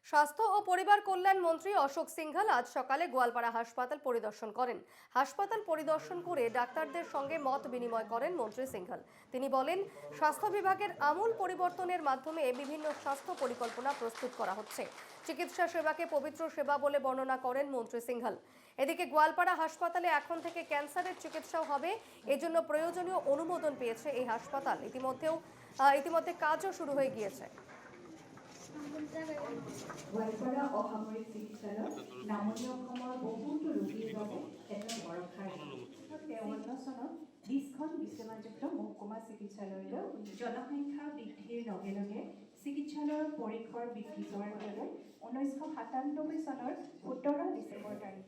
স্বাস্থ্য ও পরিবার কল্যাণ মন্ত্রী অশোক সিংঘল আজ সকালে গোয়ালপাড়া হাসপাতাল পরিদর্শন করেন। হাসপাতাল পরিদর্শন করে ডাক্তারদের সঙ্গে মত বিনিময় করেন মন্ত্রী সিংঘল। তিনি বলেন, স্বাস্থ্য বিভাগের আমূল পরিবর্তনের মাধ্যমে বিভিন্ন স্বাস্থ্য পরিকল্পনা প্রস্তুত করা হচ্ছে। চিকিৎসা সেবাকে পবিত্র সেবা বলে বর্ণনা করেন মন্ত্রী সিংঘল। এদিকে গোয়ালপাড়া হাসপাতালে এখন থেকে ক্যান্সারের চিকিৎসাও হবে। এজন্য প্রয়োজনীয় অনুমোদন পেয়েছে এই হাসপাতাল। ইতিমধ্যে কাজও শুরু হয়ে গিয়েছে। গোৱালপাৰা অসামৰিক চিকিৎসালয় নামনি অসমৰ বহুতো ৰোগীৰ বাবে এটা ভৰসাৰ নাম। 53 চনত 20খন বিশ্বমানযুক্ত মহকুমা চিকিৎসালয়লৈ জনসংখ্যা বৃদ্ধিৰ লগে লগে চিকিৎসালয়ৰ পৰিসৰ বৃদ্ধি পোৱাৰ বাবে 1997 চনৰ 17 ডিচেম্বৰ তাৰিখ